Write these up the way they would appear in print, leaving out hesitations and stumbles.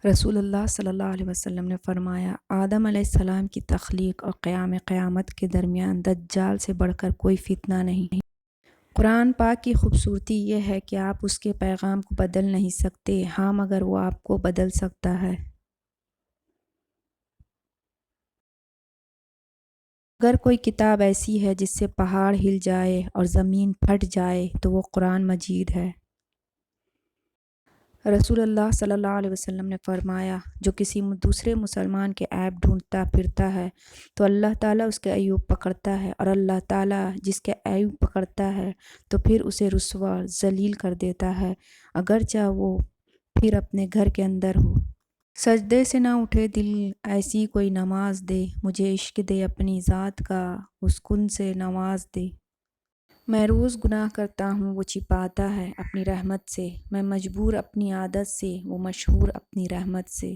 رسول اللہ صلی اللہ علیہ وسلم نے فرمایا، آدم علیہ السلام کی تخلیق اور قیام قیامت کے درمیان دجال سے بڑھ کر کوئی فتنہ نہیں۔ قرآن پاک کی خوبصورتی یہ ہے کہ آپ اس کے پیغام کو بدل نہیں سکتے، ہاں مگر وہ آپ کو بدل سکتا ہے۔ اگر کوئی کتاب ایسی ہے جس سے پہاڑ ہل جائے اور زمین پھٹ جائے تو وہ قرآن مجید ہے۔ رسول اللہ صلی اللہ علیہ وسلم نے فرمایا، جو کسی دوسرے مسلمان کے عیب ڈھونڈتا پھرتا ہے تو اللہ تعالیٰ اس کے عیوب پکڑتا ہے، اور اللہ تعالیٰ جس کے عیوب پکڑتا ہے تو پھر اسے رسوا ذلیل کر دیتا ہے، اگرچہ وہ پھر اپنے گھر کے اندر ہو۔ سجدے سے نہ اٹھے دل ایسی کوئی نماز دے، مجھے عشق دے اپنی ذات کا اس کن سے نواز دے۔ میں روز گناہ کرتا ہوں وہ چھپاتا ہے اپنی رحمت سے، میں مجبور اپنی عادت سے وہ مشہور اپنی رحمت سے۔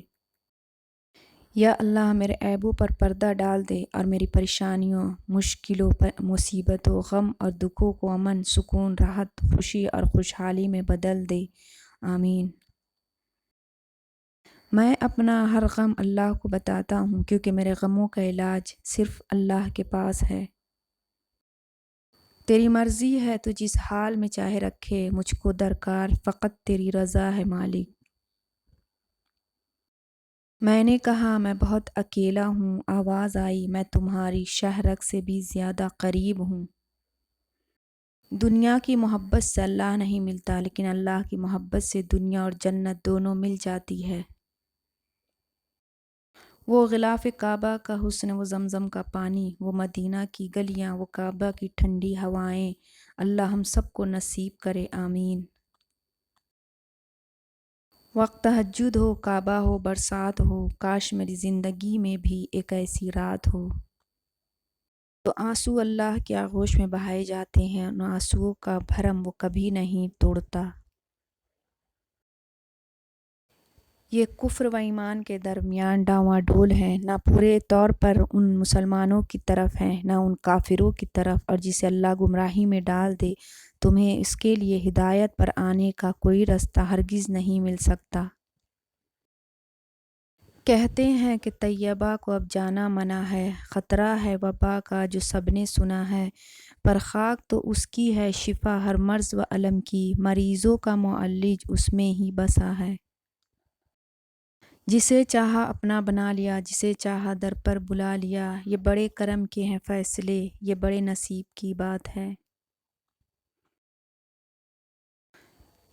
یا اللہ میرے عیبوں پر پردہ ڈال دے اور میری پریشانیوں، مشکلوں، مصیبتوں، غم اور دکھوں کو امن، سکون، راحت، خوشی اور خوشحالی میں بدل دے، آمین۔ میں اپنا ہر غم اللہ کو بتاتا ہوں کیونکہ میرے غموں کا علاج صرف اللہ کے پاس ہے۔ تیری مرضی ہے تو جس حال میں چاہے رکھے مجھ کو درکار، فقط تیری رضا ہے مالک۔ میں نے کہا میں بہت اکیلا ہوں، آواز آئی میں تمہاری شہرک سے بھی زیادہ قریب ہوں۔ دنیا کی محبت سے اللہ نہیں ملتا، لیکن اللہ کی محبت سے دنیا اور جنت دونوں مل جاتی ہے۔ وہ غلاف کعبہ کا حسن، وہ زمزم کا پانی، وہ مدینہ کی گلیاں، وہ کعبہ کی ٹھنڈی ہوائیں، اللہ ہم سب کو نصیب کرے، آمین۔ وقت تہجد ہو، کعبہ ہو، برسات ہو، کاش میری زندگی میں بھی ایک ایسی رات ہو۔ تو آنسو اللہ کے آغوش میں بہائے جاتے ہیں، ان آنسوؤں کا بھرم وہ کبھی نہیں توڑتا۔ یہ کفر و ایمان کے درمیان ڈاواں ڈول ہیں، نہ پورے طور پر ان مسلمانوں کی طرف ہیں نہ ان کافروں کی طرف، اور جسے اللہ گمراہی میں ڈال دے تمہیں اس کے لیے ہدایت پر آنے کا کوئی رستہ ہرگز نہیں مل سکتا۔ کہتے ہیں کہ طیبہ کو اب جانا منع ہے، خطرہ ہے وبا کا جو سب نے سنا ہے، پر خاک تو اس کی ہے شفا ہر مرض و الم کی، مریضوں کا معالج اس میں ہی بسا ہے۔ جسے چاہا اپنا بنا لیا، جسے چاہا در پر بلا لیا، یہ بڑے کرم کے ہیں فیصلے، یہ بڑے نصیب کی بات ہے۔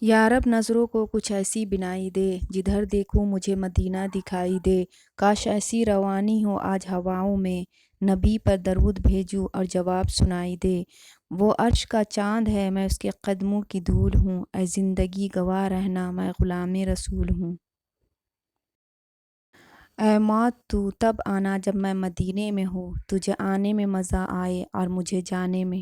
یا رب نظروں کو کچھ ایسی بنائی دے، جدھر دیکھوں مجھے مدینہ دکھائی دے، کاش ایسی روانی ہو آج ہواؤں میں، نبی پر درود بھیجوں اور جواب سنائی دے۔ وہ عرش کا چاند ہے میں اس کے قدموں کی دھول ہوں، اے زندگی گواہ رہنا میں غلام رسول ہوں۔ اے موت تو تب آنا جب میں مدینے میں ہوں، تجھے آنے میں مزہ آئے اور مجھے جانے میں۔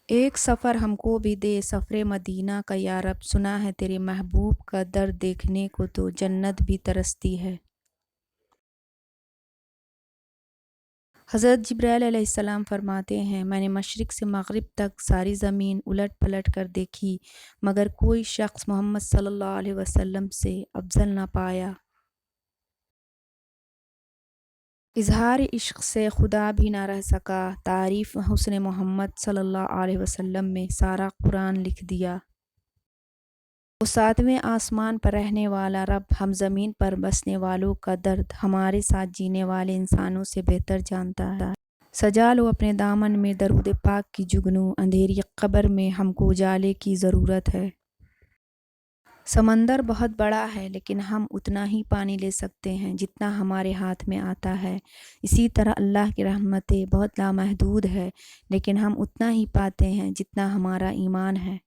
ایک سفر ہم کو بھی دے سفر مدینہ کا یا رب، سنا ہے تیرے محبوب کا در دیکھنے کو تو جنت بھی ترستی ہے۔ حضرت جبرائیل علیہ السلام فرماتے ہیں، میں نے مشرق سے مغرب تک ساری زمین الٹ پلٹ کر دیکھی مگر کوئی شخص محمد صلی اللہ علیہ وسلم سے افضل نہ پایا۔ اظہار عشق سے خدا بھی نہ رہ سکا، تعریف حسن محمد صلی اللہ علیہ وسلم میں سارا قرآن لکھ دیا۔ وہ ساتویں آسمان پر رہنے والا رب ہم زمین پر بسنے والوں کا درد ہمارے ساتھ جینے والے انسانوں سے بہتر جانتا ہے۔ سجا لو اپنے دامن میں درود پاک کی جگنو، اندھیری قبر میں ہم کو اجالے کی ضرورت ہے۔ سمندر بہت بڑا ہے لیکن ہم اتنا ہی پانی لے سکتے ہیں جتنا ہمارے ہاتھ میں آتا ہے، اسی طرح اللہ کی رحمتیں بہت لامحدود ہے لیکن ہم اتنا ہی پاتے ہیں جتنا ہمارا ایمان ہے۔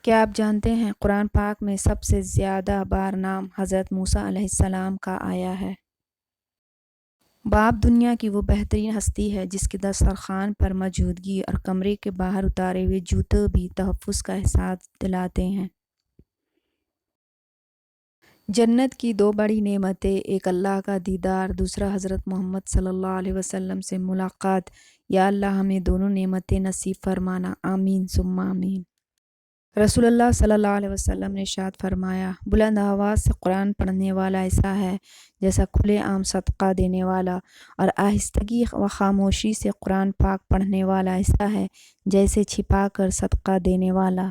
کیا آپ جانتے ہیں قرآن پاک میں سب سے زیادہ بار نام حضرت موسیٰ علیہ السلام کا آیا ہے؟ باپ دنیا کی وہ بہترین ہستی ہے جس کے دسترخوان پر موجودگی اور کمرے کے باہر اتارے ہوئے جوتے بھی تحفظ کا احساس دلاتے ہیں۔ جنت کی دو بڑی نعمتیں، ایک اللہ کا دیدار، دوسرا حضرت محمد صلی اللہ علیہ وسلم سے ملاقات۔ یا اللہ ہمیں دونوں نعمتیں نصیب فرمانا، آمین ثم آمین۔ رسول اللہ صلی اللہ علیہ وسلم نے ارشاد فرمایا، بلند آواز سے قرآن پڑھنے والا ایسا ہے جیسا کھلے عام صدقہ دینے والا، اور آہستگی و خاموشی سے قرآن پاک پڑھنے والا ایسا ہے جیسے چھپا کر صدقہ دینے والا۔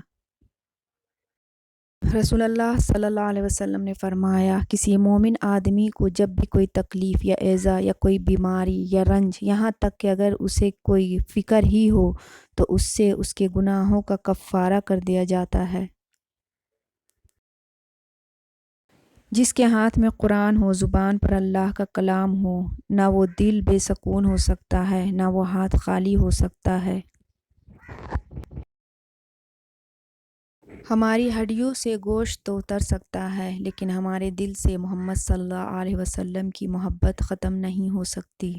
رسول اللہ صلی اللہ علیہ وسلم نے فرمایا، کسی مومن آدمی کو جب بھی کوئی تکلیف یا ایذا یا کوئی بیماری یا رنج، یہاں تک کہ اگر اسے کوئی فکر ہی ہو، تو اس سے اس کے گناہوں کا کفارہ کر دیا جاتا ہے۔ جس کے ہاتھ میں قرآن ہو، زبان پر اللہ کا کلام ہو، نہ وہ دل بے سکون ہو سکتا ہے، نہ وہ ہاتھ خالی ہو سکتا ہے۔ ہماری ہڈیوں سے گوشت تو اتر سکتا ہے، لیکن ہمارے دل سے محمد صلی اللہ علیہ وسلم کی محبت ختم نہیں ہو سکتی۔